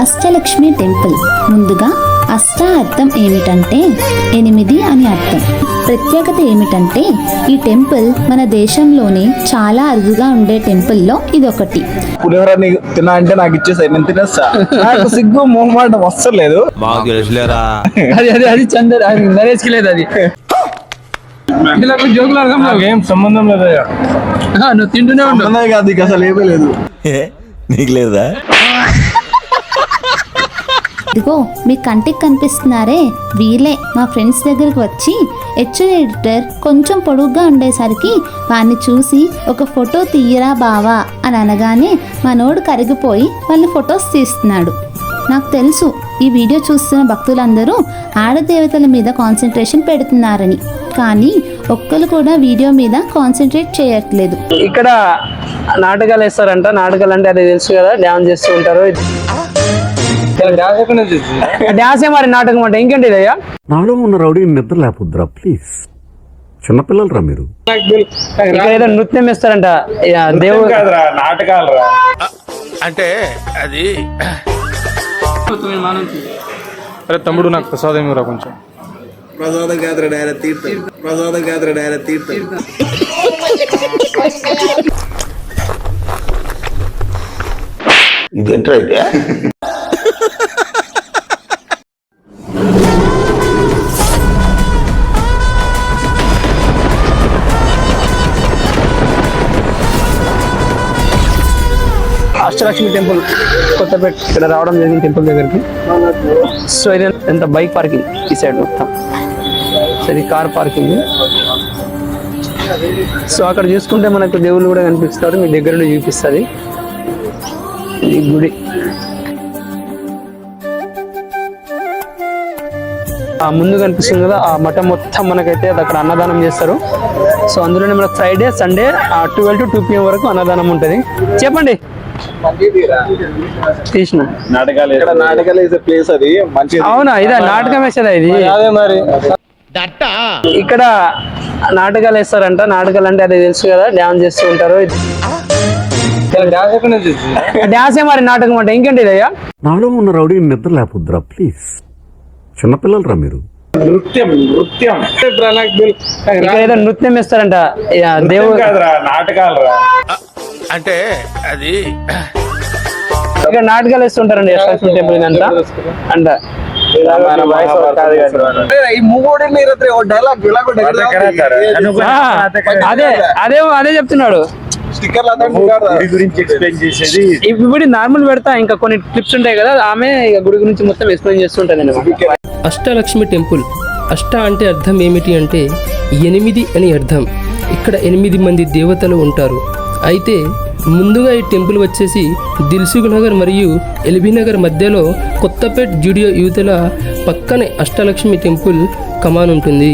Ashtalakshmi temple. ముందుగా అష్ట అర్థం ఏమిటంటే 8 అని అర్థం. ప్రత్యేకత ఏమిటంటే ఈ టెంపుల్ మన దేశంలోనే చాలా అరుదుగా ఉండే టెంపుల్లో ఇదొకటి. పులిహోర తిన్నా అంటే నాకు ఇచ్చేసాయి, నేను తినేస్తా. నాకు సిగ్గు మొహమాటం వస్తలేదు. అది చందర్ నరేష్కి లేదు, అది జోకులు ఏం సంబంధం లేదా, నువ్వు తింటూనే ఉండవు కాదు, అసలు ఏమీ లేదు. నీకు లేదా? ఇదిగో మీ కంటికి కనిపిస్తున్నారే, వీళ్ళే మా ఫ్రెండ్స్ దగ్గరికి వచ్చి ఎడిటర్ కొంచెం పొడుగ్గా ఉండేసరికి వాడిని చూసి ఒక ఫోటో తీయరా బావా అని అనగానే మనోడు కరిగిపోయి వాళ్ళు ఫొటోస్ తీస్తున్నాడు. నాకు తెలుసు ఈ వీడియో చూస్తున్న భక్తులందరూ ఆడదేవతల మీద కాన్సన్ట్రేషన్ పెడుతున్నారని, కానీ ఒక్కరు కూడా వీడియో మీద కాన్సన్ట్రేట్ చేయట్లేదు. ఇక్కడ నాటకాలు వేస్తారంట. నాటకాలు అంటే అది తెలుసు కదా, డ్యాన్స్ చేస్తూ ఉంటారు. డ్యాన్స్ మరి నాటకం అంటే ఇంకేంటి ఇదయ్యా? నాలో ఉన్న రౌడీ నిద్ర లేకపోద్దురా ప్లీజ్, చిన్నపిల్లలరా మీరు. ఇక్కడ ఏదో నృత్యం వేస్తారంట దేవుడు. నాటకాలు అంటే అది తమ్ముడు నాకు ప్రసాదం ఇవ్వరా కొంచెం. ప్రసాదం కాదురా డైరెక్ట్ తీర్థం, ప్రసాదం కాదురా డైరెక్ట్ తీర్థం. ఇదేంట్రా అయితే? అష్టలక్ష్మి టెంపుల్ కొత్తపేట ఇక్కడ రావడం జరిగింది టెంపుల్ దగ్గరికి. సో ఇది ఎంత బైక్ పార్కింగ్ ఈ సైడ్ మొత్తం, సో ఇది కార్ పార్కింగ్. సో అక్కడ చూసుకుంటే మనకు దేవుళ్ళు కూడా కనిపిస్తారు, మీ దగ్గర నుండి చూపిస్తుంది ఈ గుడి. ఆ ముందు కనిపిస్తుంది కదా ఆ మఠం మొత్తం మనకైతే అక్కడ అన్నదానం చేస్తారు. సో అందులోనే మనకు ఫ్రైడే సండే 12 to 2 PM వరకు అన్నదానం ఉంటుంది. చెప్పండి తీసిన నాటకాలు వేసే ప్లేస్ అది మంచి. అవునా, ఇదే నాటకం వేసేదా ఇది? అదే మరి ఇక్కడ నాటకాలు వేస్తారంట. నాటకాలు అంటే అది తెలుసు కదా, డ్యాన్స్ చేస్తూ ఉంటారు. డ్యాన్స్ మరి నాటకం అంటే ఇంకేంటి ఇదయ్యా? నాలో ఉన్న రౌడీ నిద్ర లేకపోద్దురా ప్లీజ్, చిన్నపిల్లలరా మీరు. నృత్యం ఇక్కడ ఏదో నృత్యం వేస్తారంట దేవుడు. నాటకాలు అంటే అది ఇక్కడ నాటకాలు వేస్తుంటారండి అష్టలక్ష్మి టెంపుల్ అంతా అంట. అదే చెప్తున్నాడు. ఇప్పుడు నార్మల్ పెడతా, ఇంకా కొన్ని క్లిప్స్ ఉంటాయి కదా, ఆమె గుడి గురించి మొత్తం ఎక్స్ప్లెయిన్ చేస్తుంటది. అష్టలక్ష్మి టెంపుల్. అష్ట అంటే అర్థం ఏమిటి అంటే 8 అని అర్థం. ఇక్కడ 8 మంది దేవతలు ఉంటారు. అయితే ముందుగా ఈ టెంపుల్ వచ్చేసి దిల్సుఖ్ నగర్ మరియు ఎల్బీ నగర్ మధ్యలో కొత్తపేట్ జూడియో యువతల పక్కనే అష్టలక్ష్మి టెంపుల్ కమాన్ ఉంటుంది.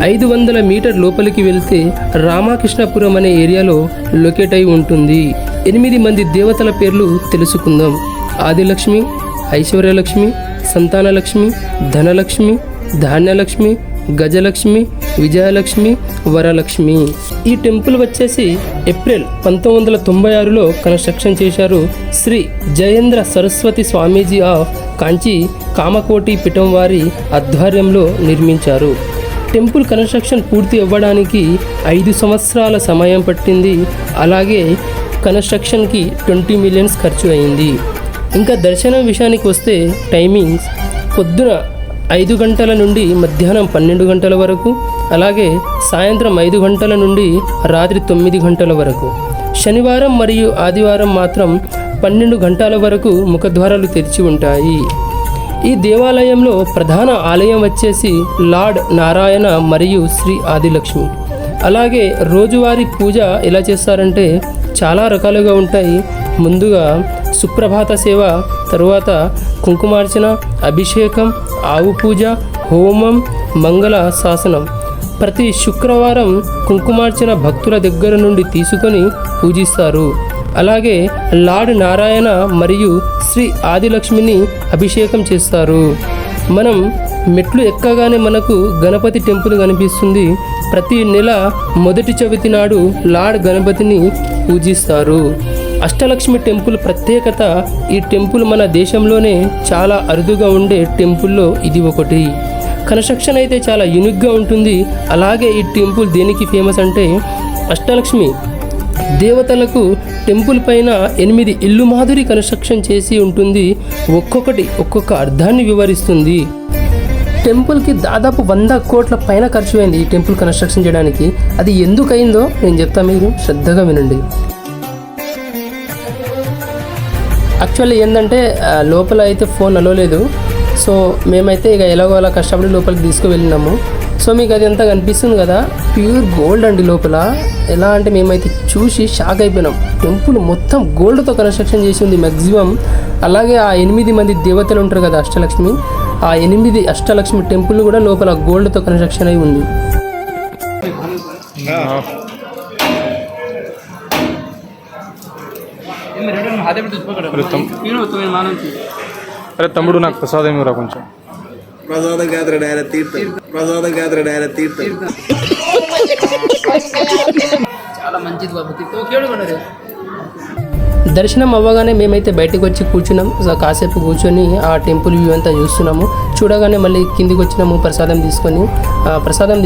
500 మీటర్ లోపలికి వెళ్తే రామకృష్ణపురం అనే ఏరియాలో లొకేట్ అయి ఉంటుంది. 8 మంది దేవతల పేర్లు తెలుసుకుందాం. ఆదిలక్ష్మి, ఐశ్వర్యలక్ష్మి, సంతానలక్ష్మి, ధనలక్ష్మి, ధాన్యలక్ష్మి, గజలక్ష్మి, విజయలక్ష్మి, వరలక్ష్మి. ఈ టెంపుల్ వచ్చేసి ఏప్రిల్ 1996లో కన్స్ట్రక్షన్ చేశారు శ్రీ జయేంద్ర సరస్వతి స్వామీజీ ఆఫ్ కాంచి కామకోటి పీఠం వారి ఆధ్వర్యంలో నిర్మించారు. టెంపుల్ కన్స్ట్రక్షన్ పూర్తి అవ్వడానికి 5 సంవత్సరాల సమయం పట్టింది. అలాగే కన్స్ట్రక్షన్కి 20 మిలియన్స్ ఖర్చు అయింది. ఇంకా దర్శనం విషయానికి వస్తే టైమింగ్స్ పొద్దున 5 గంటల నుండి మధ్యాహ్నం 12 గంటల వరకు, అలాగే సాయంత్రం 5 గంటల నుండి రాత్రి 9 గంటల వరకు. శనివారం మరియు ఆదివారం మాత్రం 12 గంటల వరకు ముఖద్వారాలు తెరిచి ఉంటాయి. ఈ దేవాలయంలో ప్రధాన ఆలయం వచ్చేసి లార్డ్ నారాయణ మరియు శ్రీ ఆదిలక్ష్మి. అలాగే రోజువారీ పూజ ఎలా చేస్తారంటే చాలా రకాలుగా ఉంటాయి. ముందుగా సుప్రభాత సేవ, తరువాత కుంకుమార్చన, అభిషేకం, ఆవు పూజ, హోమం, మంగళ శాసనం. ప్రతి శుక్రవారం కుంకుమార్చన భక్తుల దగ్గర నుండి తీసుకొని పూజిస్తారు. అలాగే లార్డ్ నారాయణ మరియు శ్రీ ఆదిలక్ష్మిని అభిషేకం చేస్తారు. మనం మెట్లు ఎక్కగానే మనకు గణపతి టెంపుల్ కనిపిస్తుంది. ప్రతి నెల మొదటి చవితి నాడు లార్డ్ గణపతిని పూజిస్తారు. అష్టలక్ష్మి టెంపుల్ ప్రత్యేకత, ఈ టెంపుల్ మన దేశంలోనే చాలా అరుదుగా ఉండే టెంపుల్లో ఇది ఒకటి. కన్స్ట్రక్షన్ అయితే చాలా యూనిక్గా ఉంటుంది. అలాగే ఈ టెంపుల్ దేనికి ఫేమస్ అంటే అష్టలక్ష్మి దేవతలకు టెంపుల్ పైన 8 ఇల్లు మాదిరి కన్స్ట్రక్షన్ చేసి ఉంటుంది. ఒక్కొక్కటి ఒక్కొక్క అర్థాన్ని వివరిస్తుంది. టెంపుల్కి దాదాపు 100 కోట్ల పైన ఖర్చు అయింది ఈ టెంపుల్ కన్స్ట్రక్షన్ చేయడానికి. అది ఎందుకు అయిందో నేను చెప్తా, మీరు శ్రద్ధగా వినండి. యాక్చువల్లీ ఏంటంటే లోపల అయితే ఫోన్ అలవలేదు. సో మేమైతే ఇక ఎలాగో అలా కష్టపడి లోపలికి తీసుకువెళ్ళినాము. సో మీకు అది ఎంత కనిపిస్తుంది కదా, ప్యూర్ గోల్డ్ అండి లోపల. ఎలా అంటే మేమైతే చూసి షాక్ అయిపోయినాం. టెంపుల్ మొత్తం గోల్డ్తో కన్స్ట్రక్షన్ చేసి ఉంది మ్యాక్సిమం. అలాగే ఆ 8 మంది దేవతలు ఉంటారు కదా అష్టలక్ష్మి, ఆ 8 అష్టలక్ష్మి టెంపుల్ కూడా లోపల గోల్డ్తో కన్స్ట్రక్షన్ అయి ఉంది. అరే తమ్ముడు నాకు ప్రసాదం ఇవ్వరా కొంచెం. ప్రసాదం కాదురా డైరెక్ట్ తీర్థం. ప్రసాదం కాదురా డైరెక్ట్ తీర్థం. చాలా మంచిది బాబు. దర్శనం అవ్వగానే మేమైతే బయటకు వచ్చి కూర్చున్నాం. కాసేపు కూర్చొని ఆ టెంపుల్ వ్యూ అంతా చూస్తున్నాము. చూడగానే మళ్ళీ కిందికి వచ్చినాము ప్రసాదం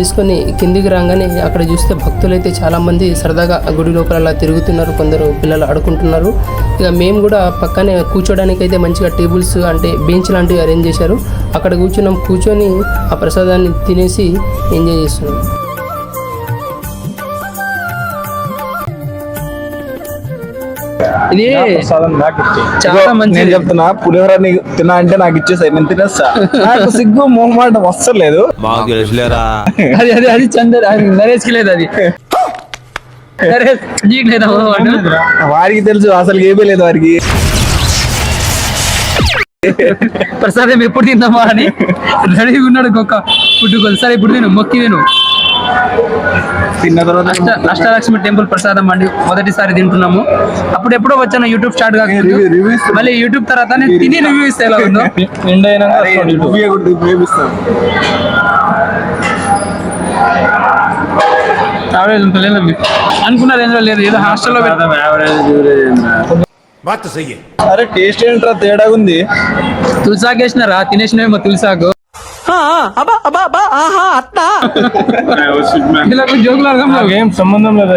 తీసుకొని కిందికి రాగానే అక్కడ చూస్తే భక్తులు అయితే చాలామంది సరదాగా గుడి లోపల అలా తిరుగుతున్నారు. కొందరు పిల్లలు ఆడుకుంటున్నారు. ఇక మేము కూడా పక్కనే కూర్చోడానికి అయితే మంచిగా టేబుల్స్ అంటే బెంచ్ లాంటివి అరేంజ్ చేశారు. అక్కడ కూర్చొని ఆ ప్రసాదాన్ని తినేసి ఎంజాయ్ చేస్తున్నాం. ఇది ప్రసాదం నాకు ఇచ్చే. చాలా మంచిది. నేను చెప్తున్నా, పులిహోర నీకు తిన్నా అంటే నాకు ఇచ్చేసాయి, నేను తినేస్తా. నాకు సిగ్గు మొహమాట వస్తలేదు. మాకు తెలుసులేరా. అది చందర్, అది నరేష్కి లేదు. అది నరేష్ నీకు లేదా? వారికి తెలుసు, అసలు ఏమీ లేదు వారికి. ప్రసాదం ఎప్పుడు తిందామా అని రెడీగా ఉన్నాడు. ఒక్క ఫుడ్ సరే ఇప్పుడు తిను, మొక్కి తిను. తిన్న తర్వాత అష్టలక్ష్మి టెంపుల్ ప్రసాదం అండి, మొదటిసారి తింటున్నాము. అప్పుడు ఎప్పుడో వచ్చాను యూట్యూబ్ స్టార్ట్ కాకుండా. మళ్ళీ యూట్యూబ్ తర్వాత నేను తిని రివ్యూ ఇస్తే ఎలా ఉందో. యావరేజ్ ఉంటుందండి అనుకున్నారు. ఏంటో లేదు, ఏదో హాస్టల్లో అరే టేస్ట్ ఏంట్రా తేడా ఉంది. తులసాకేసినారా? తినేసినేమో తులసాకు. ఏం సంబంధం లేదా?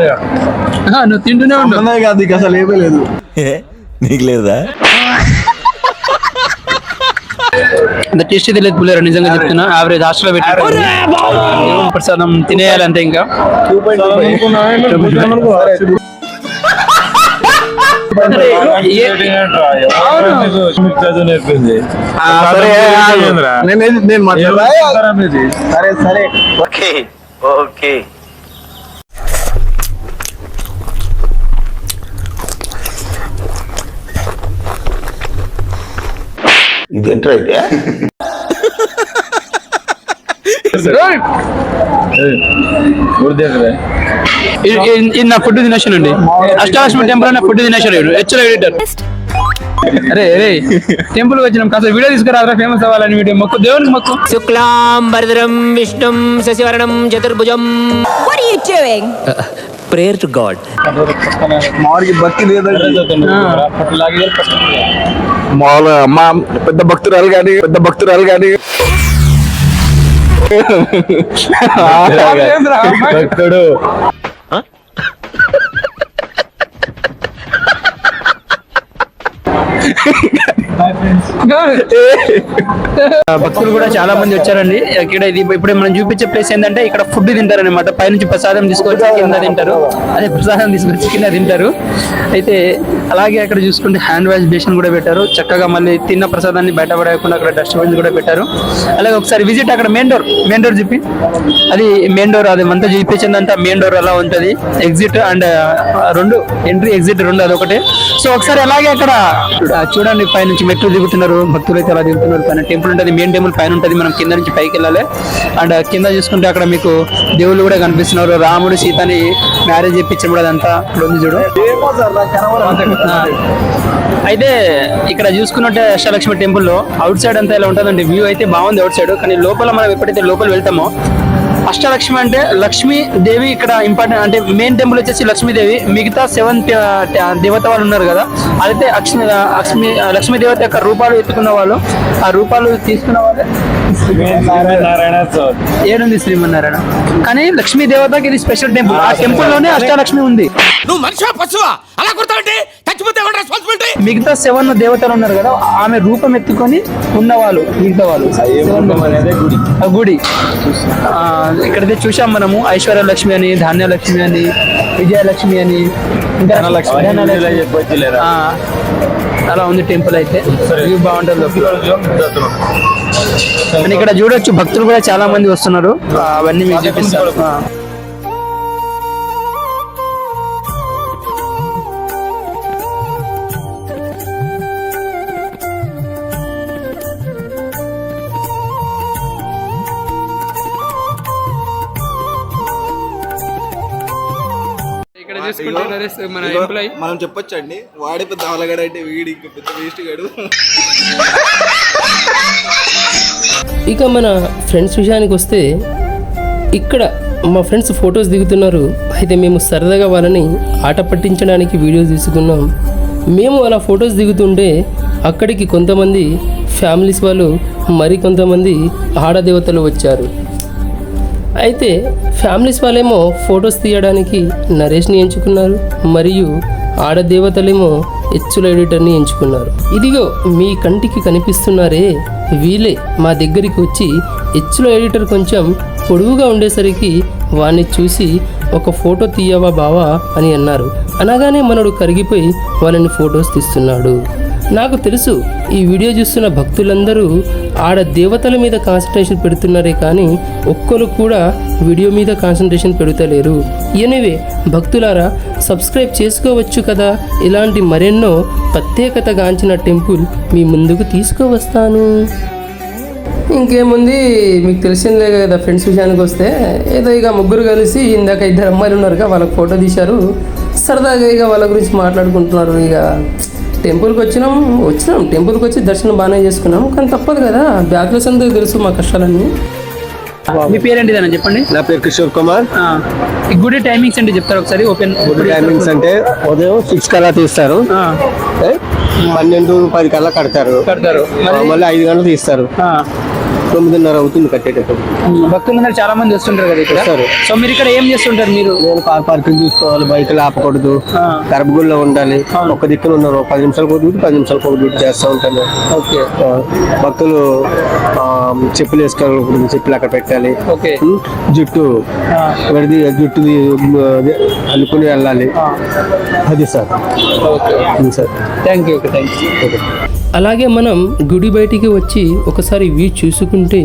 నువ్వు తింటూనే ఉంటావు కాదు, ఇక అసలు ఏమీ లేదు. నీకు లేదా? అంత టేస్టీ తెలియదు పులిహోర, నిజంగా చెప్తున్నా. యావరేజ్ హాస్టల్లో పెట్టారు ప్రసాదం తినేయాలి అంతే. ఇంకా సరే సరే ఓకే ఓకే. ఇదేంట్రా అయితే? ఇది నా ఫుడ్ తినేసానండి. అష్టలక్ష్మి టెంపుల్ నా ఫుడ్ తినేసాడు హెచ్ఎల్ ఎడిటర్. అరే అరే టెంపుల్ వచ్చినాం, కాస్త వీడియో తీసుకురారా ఫేమస్ అవ్వాలని. వీడియో మొక్కు, దేవునికి మొక్కు. శుక్లాం వరదరం విష్ణుం శశివర్ణం చతుర్భుజం. What are you doing? Prayer to God. మామూలుగా భక్తి లేదండి. మామూలుగా అమ్మ పెద్ద భక్తురాలు కానీ భక్తుడు భక్తులు కూడా చాలా మంది వచ్చారండి. ఇక్కడ ఇది ఇప్పుడు మనం చూపించే ప్లేస్ ఏంటంటే ఇక్కడ ఫుడ్ తింటారు అనమాట. పైనుంచి ప్రసాదం తీసుకొచ్చి కింద తింటారు. అదే ప్రసాదం తీసుకొచ్చి కింద తింటారు. అయితే అలాగే అక్కడ చూసుకుంటే హ్యాండ్ వాష్ బేసిన్ కూడా పెట్టారు. చక్కగా మళ్ళీ తిన్న ప్రసాదాన్ని బయట పడేయకుండా అక్కడ డస్ట్బిన్స్ కూడా పెట్టారు. అలాగే ఒకసారి విజిట్ అక్కడ మెయిన్ డోర్ చెప్పి అది మెయిన్ డోర్, అది అంతా చూపించిందంటే మెయిన్ డోర్ అలా ఉంటుంది. ఎగ్జిట్ అండ్ 2 ఎంట్రీ ఎగ్జిట్ 2 అదొకటే. సో ఒకసారి అలాగే అక్కడ చూడండి, పైనుంచి మెట్లు దిగుతున్నారు భక్తులు అయితే అలా దిగుతున్నారు. పైన టెంపుల్ ఉంటుంది, మెయిన్ టెంపుల్ పైన ఉంటుంది. మనం కింద నుంచి పైకి వెళ్ళాలి. అండ్ కింద చూసుకుంటే అక్కడ మీకు దేవుళ్ళు కూడా కనిపిస్తున్నారు. రాముడు సీతని మ్యారేజ్ చేయించడం కూడా అదంతా ఇక్కడ ఉంది చూడు. అయితే ఇక్కడ చూసుకున్నట్టే అష్టలక్ష్మి టెంపుల్లో అవుట్ సైడ్ అంతా ఇలా ఉంటుందండి. వ్యూ అయితే బాగుంది అవుట్ సైడ్. కానీ లోపల మనం ఎప్పుడైతే లోపల వెళ్తామో అష్టలక్ష్మి అంటే లక్ష్మీ దేవి ఇక్కడ ఇంపార్టెంట్, అంటే మెయిన్ టెంపుల్ వచ్చేసి లక్ష్మీదేవి. మిగతా 7 దేవత వాళ్ళు ఉన్నారు కదా, అయితే లక్ష్మీ దేవత యొక్క రూపాలు ఎత్తుకున్న వాళ్ళు, ఆ రూపాలు తీసుకున్న వాళ్ళే ఏడుంది శ్రీమన్నారాయణ. కానీ లక్ష్మీ దేవతకి ఇది స్పెషల్ టెంపుల్, ఆ టెంపుల్ లోనే అష్టలక్ష్మి ఉంది. నువ్వు మనిషివా పశువా అలా కొడతావంటే చచ్చిపోతే రెస్పాన్సిబిలిటీ. మిగతా 7 దేవతలు ఉన్నారు కదా, ఆమె రూపం ఎత్తుకొని ఉన్నవాళ్ళు మిగతా వాళ్ళు ఆ గుడి. ఇక్కడైతే చూసాం మనము ఐశ్వర్య లక్ష్మి అని, ధాన్యలక్ష్మి అని, విజయలక్ష్మి అని, ఇంకా అలా ఉంది టెంపుల్. అయితే వ్యూ బాగుంటుంది. అండ్ ఇక్కడ చూడొచ్చు భక్తులు కూడా చాలా మంది వస్తున్నారు, అవన్నీ మీకు చూపిస్తారు. ఇక్కడ చూసుకుంటే నరేష్ మన ఎంప్లాయీ, మనం చెప్పొచ్చండి వాడి పెద్ద అవలగాడు అంటే వీడి పెద్ద వేస్ట్ గాడు. ఇక మన ఫ్రెండ్స్ విషయానికి వస్తే, ఇక్కడ మా ఫ్రెండ్స్ ఫొటోస్ దిగుతున్నారు. అయితే మేము సరదాగా వాళ్ళని ఆట పట్టించడానికి వీడియోస్ తీసుకున్నాం. మేము అలా ఫొటోస్ దిగుతుంటే అక్కడికి కొంతమంది ఫ్యామిలీస్ వాళ్ళు, మరి కొంతమంది ఆడదేవతలు వచ్చారు. అయితే ఫ్యామిలీస్ వాళ్ళేమో ఫొటోస్ తీయడానికి నరేష్ని ఎంచుకున్నారు, మరియు ఆడదేవతలేమో హెచ్చుల ఎడిటర్ని ఎంచుకున్నారు. ఇదిగో మీ కంటికి కనిపిస్తున్నారే, వీళ్ళే మా దగ్గరికి వచ్చి హెచ్చుల ఎడిటర్ కొంచెం పొడవుగా ఉండేసరికి వాడిని చూసి ఒక ఫోటో తీయవా బావా అని అన్నారు. అనగానే మనడు కరిగిపోయి వాళ్ళని ఫొటోస్ తీస్తున్నాడు. నాకు తెలుసు ఈ వీడియో చూస్తున్న భక్తులందరూ ఆడ దేవతల మీద కాన్సన్ట్రేషన్ పెడుతున్నారే కానీ ఒక్కరు కూడా వీడియో మీద కాన్సన్ట్రేషన్ పెడతలేరు. ఎనివే భక్తులారా, సబ్స్క్రైబ్ చేసుకోవచ్చు కదా. ఇలాంటి మరెన్నో ప్రత్యేకత గాంచిన టెంపుల్ మీ ముందుకు తీసుకువస్తాను. ఇంకేముంది, మీకు తెలిసిందే కదా. ఫ్రెండ్స్ విషయానికి వస్తే ఏదో ఇక ముగ్గురు కలిసి, ఇందాక 2 అమ్మాయిలు ఉన్నారుగా, వాళ్ళకి ఫోటో తీశారు. సరదాగా ఇక వాళ్ళ గురించి మాట్లాడుకుంటున్నారు. ఇక టెంపుల్కి వచ్చినాం టెంపుల్కి వచ్చి దర్శనం బాగానే చేసుకున్నాం, కానీ తప్పదు కదా, బ్యాచులర్స్ అందరూ తెలుసు మా కష్టాలన్నీ. మీ పేరేంటిదని చెప్పండి. నా పేరు కిషోర్ కుమార్. ఈ గుడి టైమింగ్స్ అంటే చెప్తారు ఒకసారి. ఓపెన్ టైమింగ్స్ అంటే ఉదయం 6 కల్లా తీస్తారు, 12-10 కల్లా కడతారు, మళ్ళీ 5 గంటలు తీస్తారు, 9:30 అవుతుంది కట్టేటప్పుడు. భక్తులందరూ చాలా మంది వస్తుంటారు కదా ఇక్కడ. సో మీరు ఇక్కడ ఏం చేస్తుంటారు? మీరు నేను కార్ పార్కింగ్ చూసుకోవాలి, బైకులు ఆపకూడదు, గర్భగుడిలో ఉండాలి, ఒక్క దిక్కున ఉన్నారు. 10 నిమిషాలకు ఒక డ్యూటీ, 10 నిమిషాలకు ఒక డ్యూటీ చేస్తూ ఉంటాను. ఓకే. భక్తులు చెప్పులు వేసుకోవాలి, చెప్పులు అక్కడ పెట్టాలి. ఓకే. జుట్టు జుట్టు అల్లుకుని వెళ్ళాలి. అది సార్. Sir thank you. అలాగే మనం గుడి బయటికి వచ్చి ఒకసారి వ్యూ చూసుకుంటే,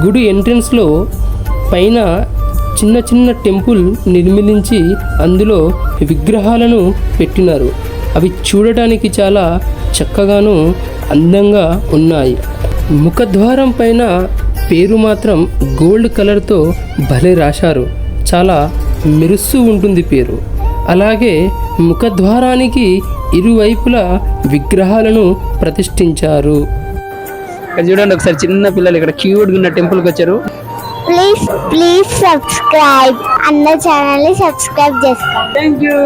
గుడి ఎంట్రన్స్లో పైన చిన్న చిన్న టెంపుల్ నిర్మించి అందులో విగ్రహాలను పెట్టినారు. అవి చూడటానికి చాలా చక్కగాను అందంగా ఉన్నాయి. ముఖద్వారం పైన పేరు మాత్రం గోల్డ్ కలర్తో భలే రాశారు, చాలా మెరుస్తూ ఉంటుంది పేరు. అలాగే ముఖద్వారానికి ఇరువైపులా విగ్రహాలను ప్రతిష్ఠించారు. చూడండి ఒకసారి, చిన్న పిల్లలు ఇక్కడ క్యూట్ ఉన్న టెంపుల్కి వచ్చారు. ప్లీజ్ సబ్స్క్రైబ్, అన్న ఛానల్ ని సబ్స్క్రైబ్ చేసుకోండి. Thank you.